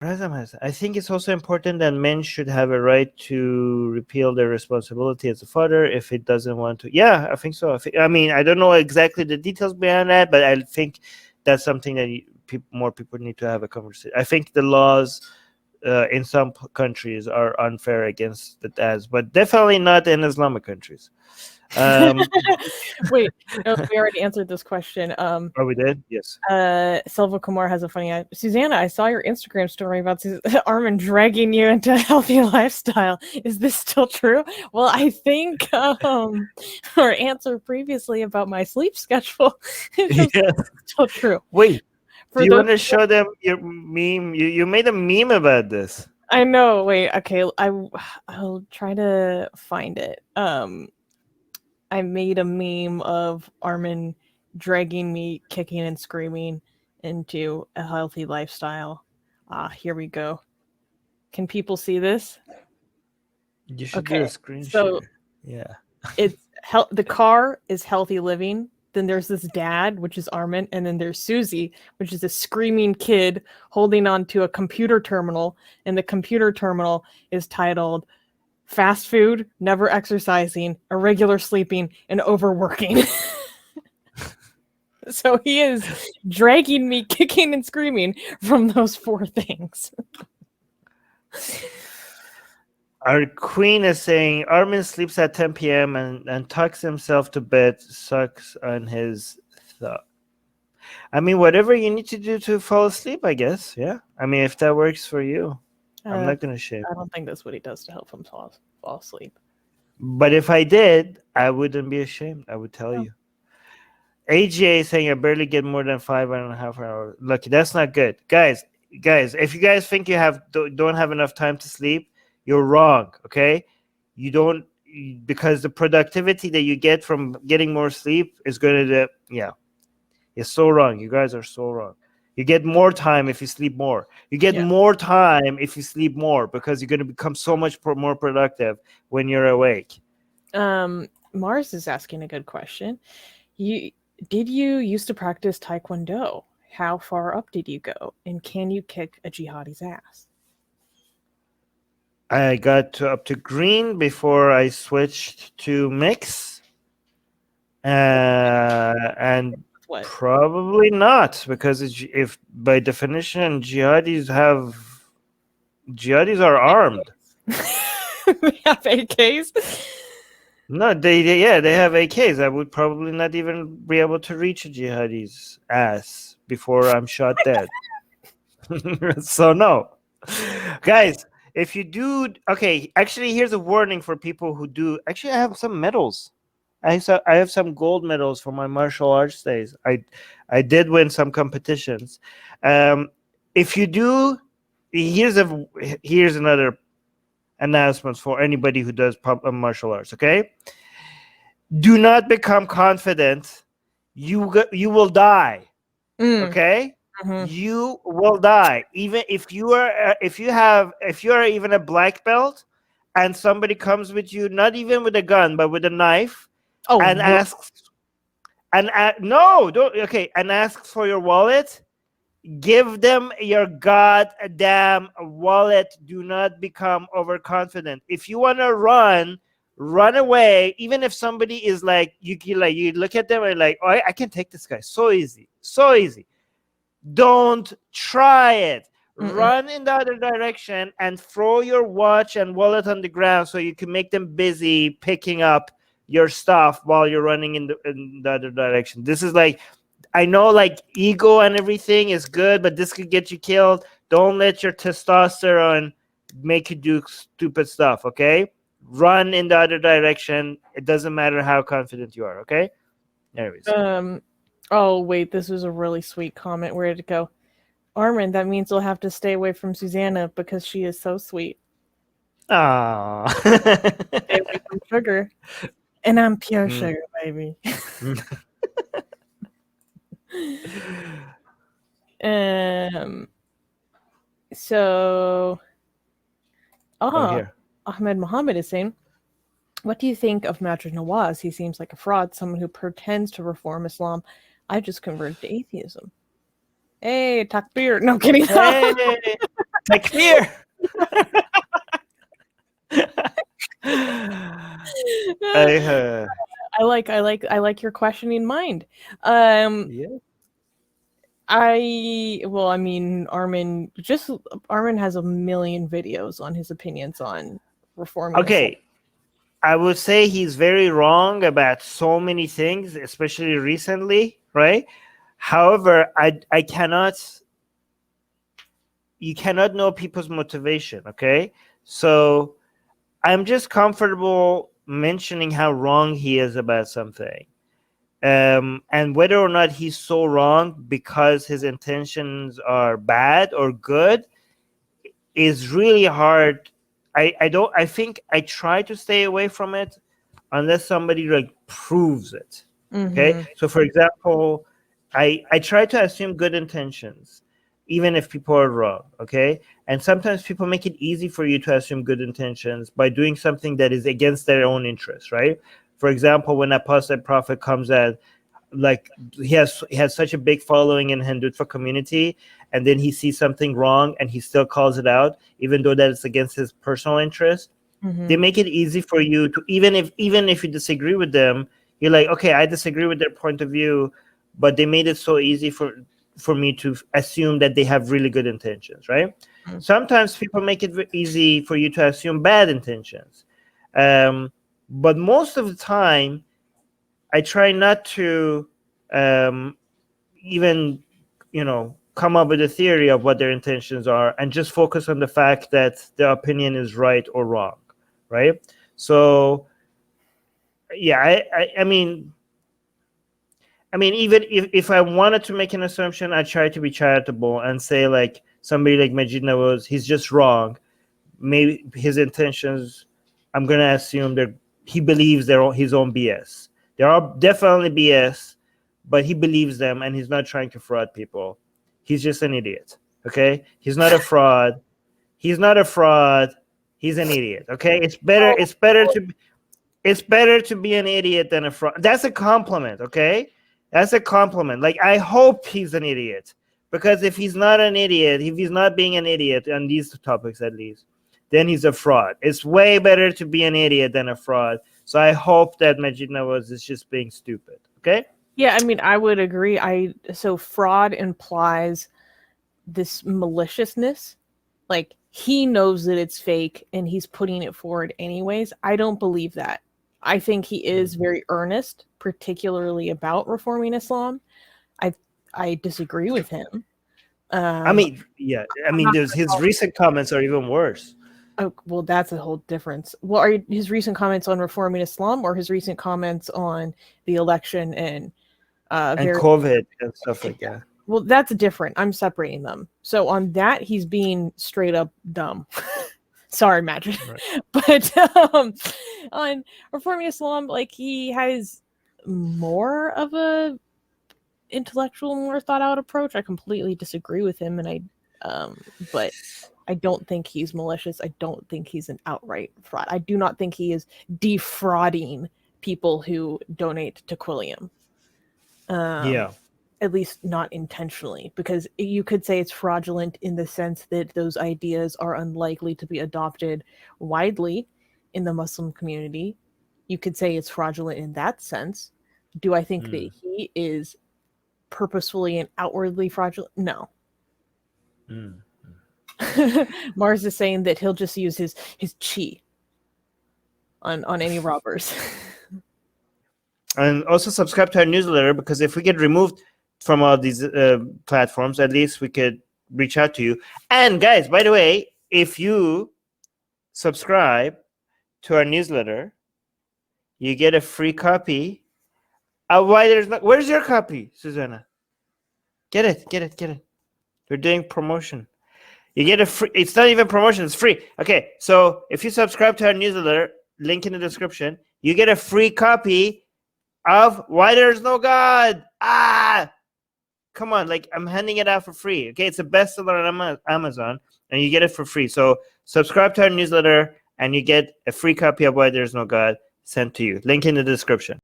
I think it's also important that men should have a right to repeal their responsibility as a father if it doesn't want to. Yeah, I think so. I mean, I don't know exactly the details behind that, but I think that's something that more people need to have a conversation. I think the laws in some countries are unfair against the dads, but definitely not in Islamic countries. Wait, no, we already answered this question. Oh, we did? Yes. Silva Kumar has a funny. Susanna, I saw your Instagram story about Armin dragging you into a healthy lifestyle. Is this still true? Well, I think our answer previously about my sleep schedule is still true. Wait, do you want to show them your meme? You made a meme about this. I know. Wait, okay. I'll try to find it. I made a meme of Armin dragging me, kicking and screaming into a healthy lifestyle. Here we go. Can people see this? You should do a screen so share. Yeah. It's the car is healthy living. Then there's this dad, which is Armin, and then there's Susie, which is a screaming kid holding on to a computer terminal, and the computer terminal is titled fast food, never exercising, irregular sleeping, and overworking. So he is dragging me, kicking and screaming from those 4 things. Our queen is saying Armin sleeps at 10 p.m. and tucks himself to bed, sucks on his thumb. I mean, whatever you need to do to fall asleep, I guess. Yeah. I mean, if that works for you. I'm not going to shame. I don't think that's what he does to help him fall asleep. But if I did, I wouldn't be ashamed. I would tell you. AGA is saying I barely get more than 5.5 hours. Look, that's not good. Guys, if you guys think you don't have enough time to sleep, you're wrong, okay? You don't, because the productivity that you get from getting more sleep is going to, you're so wrong. You guys are so wrong. You get more time if you sleep more. You get more time if you sleep more because you're going to become so much more productive when you're awake. Mars is asking a good question. Did you used to practice Taekwondo? How far up did you go? And can you kick a jihadi's ass? I got up to green before I switched to mix. And what? Probably not, because if by definition jihadis are armed. They have AKs? No, they have AKs. I would probably not even be able to reach a jihadi's ass before I'm shot dead. So no. Guys, if you do, okay, actually here's a warning for people who do. Actually, I have some medals. I have some gold medals for my martial arts days. I did win some competitions. If you do, here's another announcement for anybody who does martial arts. Okay, do not become confident. You will die. Okay, you will die. Even if you are even a black belt, and somebody comes with you, not even with a gun, but with a knife. And asks, and asks for your wallet. Give them your goddamn wallet. Do not become overconfident. If you want to run away. Even if somebody is like you look at them and like, oh, I can take this guy so easy. Don't try it. Run in the other direction and throw your watch and wallet on the ground so you can make them busy picking up your stuff while you're running in the other direction. This is like, I know like ego and everything is good, but this could get you killed. Don't let your testosterone make you do stupid stuff, okay? Run in the other direction. It doesn't matter how confident you are, okay? Anyways. Oh, wait, this was a really sweet comment. Where did it go? Armin, that means you'll have to stay away from Susanna because she is so sweet. Aww. Stay away from sugar. And I'm pure sugar, baby. So, Ahmed Mohammed is saying, what do you think of Majid Nawaz? He seems like a fraud, someone who pretends to reform Islam. I just converted to atheism. Hey, takbir. No, kidding. Hey. Like, come here. I, I like your questioning mind. Um, yeah. I mean, Armin has a million videos on his opinions on reforming Islam. Okay. I would say he's very wrong about so many things, especially recently, right? However, I cannot, you cannot know people's motivation, okay? So I'm just comfortable mentioning how wrong he is about something. And whether or not he's so wrong because his intentions are bad or good is really hard. I think I try to stay away from it unless somebody like proves it. Okay. So for example, I try to assume good intentions, even if people are wrong. Okay. And sometimes people make it easy for you to assume good intentions by doing something that is against their own interests, right? For example, when apostate prophet comes out, like he has such a big following in Hindutva community, and then he sees something wrong and he still calls it out, even though that it's against his personal interest. They make it easy for you to, even if you disagree with them, you're like, okay, I disagree with their point of view, but they made it so easy for me to assume that they have really good intentions, right? Sometimes people make it easy for you to assume bad intentions, but most of the time I try not to even, come up with a theory of what their intentions are and just focus on the fact that their opinion is right or wrong, right? So, yeah, I mean, even if I wanted to make an assumption, I try to be charitable and say, like, somebody like Majid Nawaz, he's just wrong. Maybe his intentions, I'm going to assume that he believes his own BS. There are definitely BS, but he believes them and he's not trying to fraud people. He's just an idiot. Okay? He's not a fraud. He's not a fraud. He's an idiot. Okay? It's better to be an idiot than a fraud. That's a compliment, okay? That's a compliment. Like, I hope he's an idiot. Because if he's not an idiot, if he's not being an idiot on these topics at least, then he's a fraud. It's way better to be an idiot than a fraud. So I hope that Majid Nawaz is just being stupid. Okay? Yeah, I mean, I would agree. So fraud implies this maliciousness. Like, he knows that it's fake and he's putting it forward anyways. I don't believe that. I think he is very earnest, particularly about reforming Islam. I disagree with him. His recent comments are even worse. Oh, well, that's a whole difference. Well, are his recent comments on reforming Islam or his recent comments on the election and COVID and stuff like that? Well, that's different. I'm separating them. So on that, he's being straight up dumb. Sorry, Magic. Right. But on reforming Islam, like, he has more of a intellectual, more thought out approach. I completely disagree with him, and but I don't think he's malicious. I don't think he's an outright fraud. I do not think he is defrauding people who donate to Quilliam. At least not intentionally, because you could say it's fraudulent in the sense that those ideas are unlikely to be adopted widely in the Muslim community. You could say it's fraudulent in that sense. Do I think that he is purposefully and outwardly fraudulent? No. Mars is saying that he'll just use his chi on any robbers. And also subscribe to our newsletter, because if we get removed from all these platforms, at least we could reach out to you. And guys, by the way, if you subscribe to our newsletter, you get a free copy. Where's your copy, Susanna? Get it. We're doing promotion. You get a free. It's not even promotion. It's free. Okay, so if you subscribe to our newsletter, link in the description, you get a free copy of Why There's No God. Come on, like, I'm handing it out for free. Okay, it's a bestseller on Amazon, and you get it for free. So subscribe to our newsletter, and you get a free copy of Why There's No God sent to you. Link in the description.